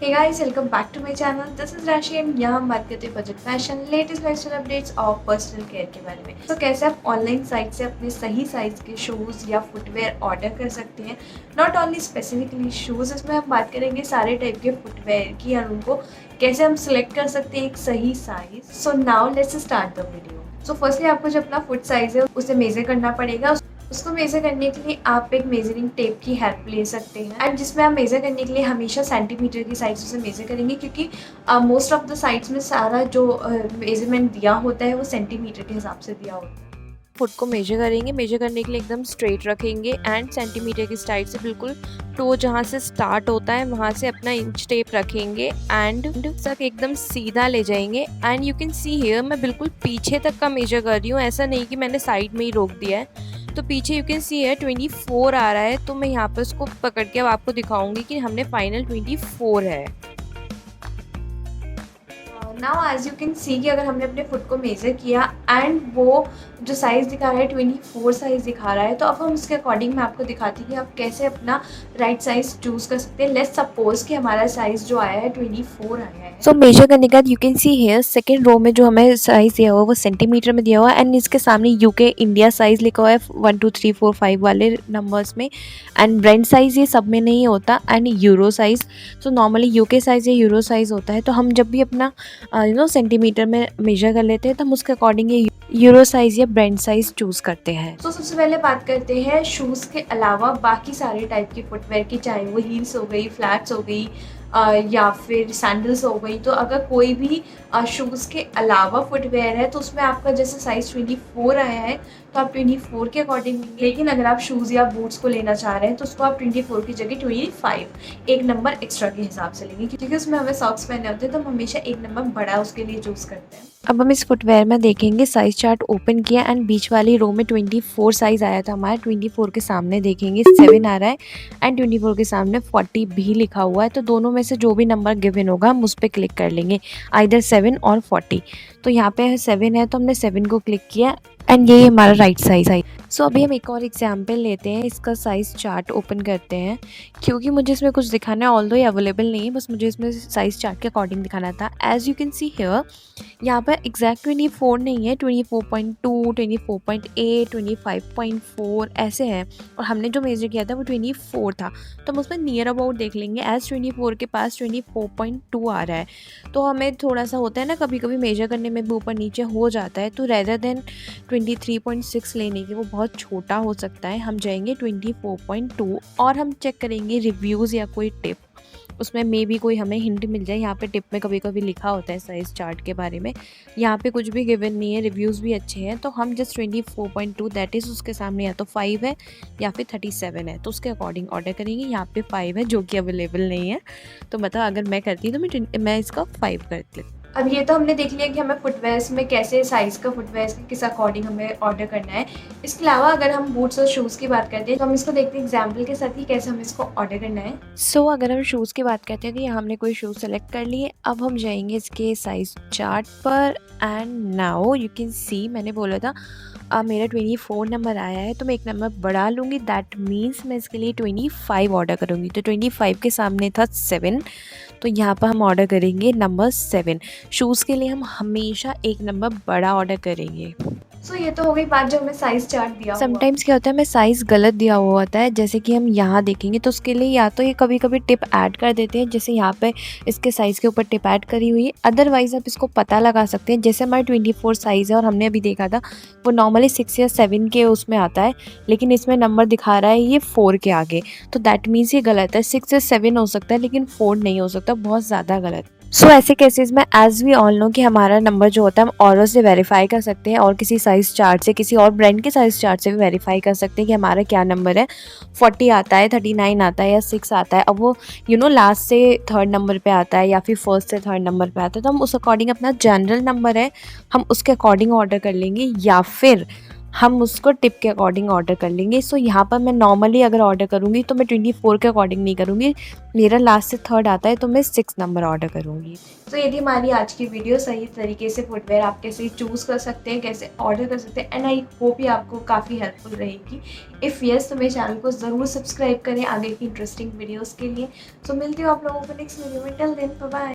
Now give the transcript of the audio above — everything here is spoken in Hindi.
Hey guys, welcome back to my channel. This is Rashi and यहाँ हम बात करते हैं budget fashion, latest lifestyle updates और पर्सनल केयर के बारे में। तो कैसे आप ऑनलाइन साइट से अपने सही साइज़ के शूज़ या फुटवेयर ऑर्डर कर सकते हैं। नॉट ओनली स्पेसिफिकली शूज़, इसमें हम बात करेंगे सारे टाइप के फुटवेयर की और उनको कैसे हम सिलेक्ट कर सकते हैं एक सही size. So now let's start the video. So firstly आपको जो अपना फुट साइज़ है उसे मेज़र करना पड़ेगा। उसको मेज़र करने के लिए आप एक मेजरिंग टेप की हेल्प ले सकते हैं एंड जिसमें आप मेज़र करने के लिए हमेशा सेंटीमीटर की साइड से मेज़र करेंगे, क्योंकि मोस्ट ऑफ द साइड्स में सारा जो मेज़रमेंट दिया होता है वो सेंटीमीटर के हिसाब से दिया होता है। फुट को मेजर करेंगे। मेजर करने के लिए एकदम स्ट्रेट रखेंगे एंड सेंटीमीटर की साइड से बिल्कुल टो जहाँ से स्टार्ट होता है वहाँ से अपना इंच टेप रखेंगे एंड तक एकदम सीधा ले जाएंगे। And you can see here मैं बिल्कुल पीछे तक का मेजर कर रही हूँ, ऐसा नहीं कि मैंने साइड में ही रोक दिया है। तो पीछे यू कैन सी हियर 24 आ रहा है, तो मैं यहाँ पर उसको पकड़ के अब आपको दिखाऊंगी कि हमने फाइनल 24 है। Now as you can see कि अगर हमने अपने फुट को मेज़र किया एंड वो जो साइज़ दिखा रहा है 24 साइज़ दिखा रहा है, तो अब हम उसके अकॉर्डिंग मैं आपको दिखाती हूँ कि आप कैसे अपना राइट साइज़ चूज़ कर सकते हैं। लेट्स सपोज कि हमारा साइज़ जो आया है 24 आया है। सो मेजर करने के बाद you can see here second row में जो हमें साइज़ दिया हुआ है वो सेंटीमीटर में दिया हुआ है एंड इसके सामने यूके इंडिया साइज़ लिखा हुआ है 1 2 3 4 5 वाले नंबर्स में। एंड ब्रांड साइज़ ये सब में नहीं होता and euro size. So normally UK size या यूरो साइज़ होता है, तो हम जब भी अपना सेंटीमीटर में मेजर कर लेते हैं तो हम उसके अकॉर्डिंग ये यूरो साइज़ या ब्रांड साइज़ चूज़ करते हैं। तो सबसे पहले बात करते हैं शूज़ के अलावा बाकी सारे टाइप की फुटवेयर की, चाहे वो हील्स हो गई, फ्लैट्स हो गई या फिर सैंडल्स हो गई। तो अगर कोई भी शूज़ के अलावा फुटवेयर है तो उसमें आपका जैसे साइज़ 24 आया है तो आप 24 के अकॉर्डिंग लेंगे। लेकिन अगर आप शूज़ या बूट्स को लेना चाह रहे हैं तो उसको आप 24 की जगह 25 एक नंबर एक्स्ट्रा के हिसाब से लेंगे, क्योंकि उसमें हमें सॉक्स पहने होते हैं तो हम हमेशा एक नंबर बड़ा उसके लिए चूज़ करते हैं। अब हम इस फुटवेयर में देखेंगे साइज़ चार्ट ओपन किया एंड बीच वाली रो में 24 साइज़ आया था हमारा। 24 के सामने देखेंगे 7 आ रहा है एंड 24 के सामने 40 भी लिखा हुआ है, तो दोनों में से जो भी नंबर गिवन होगा हम उस पर क्लिक कर लेंगे, आइदर 7 और 40। तो यहाँ पे 7 है तो हमने 7 को क्लिक किया एंड ये हमारा राइट साइज़। सो अभी हम एक और एग्जाम्पल लेते हैं, इसका साइज़ चार्ट ओपन करते हैं क्योंकि मुझे इसमें कुछ दिखाना है, ऑल्दो ये अवेलेबल नहीं है, बस मुझे इसमें साइज़ चार्ट के अकॉर्डिंग दिखाना था। As you can see here यहाँ पर एग्जैक्ट 24 नहीं है, 24.2, 24.8, 25.4 ऐसे हैं और हमने जो मेजर किया था वो 24 था, तो हम उसमें नियर अबाउट देख लेंगे। एज 24 के पास 24.2 आ रहा है, तो हमें थोड़ा सा होता है ना कभी कभी मेजर करने में भी ऊपर नीचे हो जाता है, तो रेदर देन 23.6 लेने की, वो बहुत छोटा हो सकता है, हम जाएंगे 24.2 और हम चेक करेंगे रिव्यूज़ या कोई टिप, उसमें मे भी कोई हमें हिंट मिल जाए। यहाँ पे टिप में कभी कभी लिखा होता है साइज़ चार्ट के बारे में, यहाँ पे कुछ भी गिवन नहीं है, रिव्यूज़ भी अच्छे हैं, तो हम जस्ट 24.2 दैट इज़ उसके सामने या तो 5 है या फिर 37 है, तो उसके अकॉर्डिंग ऑर्डर करेंगे। यहाँ पे 5 है जो कि अवेलेबल नहीं है, तो मतलब अगर मैं करती तो मैं इसका 5 करती। अब ये तो हमने देख लिया कि हमें फुटवेयर्स में कैसे साइज़ का फुटवेयर्स किस अकॉर्डिंग हमें ऑर्डर करना है। इसके अलावा अगर हम बूट्स और शूज़ की बात करते हैं तो हम इसको देखते हैं एग्जाम्पल के साथ ही कैसे हमें इसको ऑर्डर करना है। सो अगर हम शूज़ की बात करते हैं तो यहाँ हमने कोई शूज़ सेलेक्ट कर लिए। अब हम जाएंगे इसके साइज़ चार्ट पर एंड नाउ यू कैन सी मैंने बोला था मेरा 24 नंबर आया है, तो मैं एक नंबर बढ़ा लूँगी, दैट मीन्स मैं इसके लिए 25 ऑर्डर करूँगी। तो 25 के सामने था 7, तो यहाँ पर हम ऑर्डर करेंगे नंबर 7। शूज़ के लिए हम हमेशा एक नंबर बड़ा ऑर्डर करेंगे। सो ये तो हो गई बात जो हमें साइज़ चार्ट दिया हुआ। समटाइम्स क्या होता है हमें साइज़ गलत दिया हुआ होता है, जैसे कि हम यहाँ देखेंगे तो उसके लिए या तो ये कभी कभी टिप ऐड कर देते हैं, जैसे यहाँ पे इसके साइज़ के ऊपर टिप ऐड करी हुई है। अदरवाइज़ आप इसको पता लगा सकते हैं, जैसे हमारा 24 साइज़ है और हमने अभी देखा था वो नॉर्मली 6 या 7 के उसमें आता है, लेकिन इसमें नंबर दिखा रहा है ये 4 के आगे, तो दैट मीन्स ये गलत है। 6 या 7 हो सकता है लेकिन 4 नहीं हो सकता, बहुत ज़्यादा गलत। सो ऐसे केसेस में एज वी ऑल नो कि हमारा नंबर जो होता है हम औरों से वेरीफाई कर सकते हैं और किसी साइज़ चार्ट से, किसी और ब्रांड के साइज़ चार्ट से भी वेरीफाई कर सकते हैं कि हमारा क्या नंबर है। 40 आता है, 39 आता है या 6 आता है, अब वो लास्ट से थर्ड नंबर पे आता है या फिर फर्स्ट से थर्ड नंबर पे आता है, तो हम उस अकॉर्डिंग अपना जनरल नंबर है हम उसके अकॉर्डिंग ऑर्डर कर लेंगे। या फिर हम उसको टिप के अकॉर्डिंग ऑर्डर कर लेंगे। सो यहाँ पर मैं नॉर्मली अगर ऑर्डर करूँगी तो मैं 24 के अकॉर्डिंग नहीं करूँगी, मेरा लास्ट से थर्ड आता है तो मैं 6 नंबर ऑर्डर करूँगी। तो ये थी हमारी आज की वीडियो, सही तरीके से फुटवेयर आप कैसे चूज़ कर सकते हैं, कैसे ऑर्डर कर सकते हैं, एंड आई होप ये आपको काफ़ी हेल्पफुल रहेगी। इफ़ येस तो मेरे चैनल को ज़रूर सब्सक्राइब करें आगे की इंटरेस्टिंग वीडियोज़ के लिए। सो मिलती हूँ आप लोगों को नेक्स्ट वीडियो में। Till then bye bye.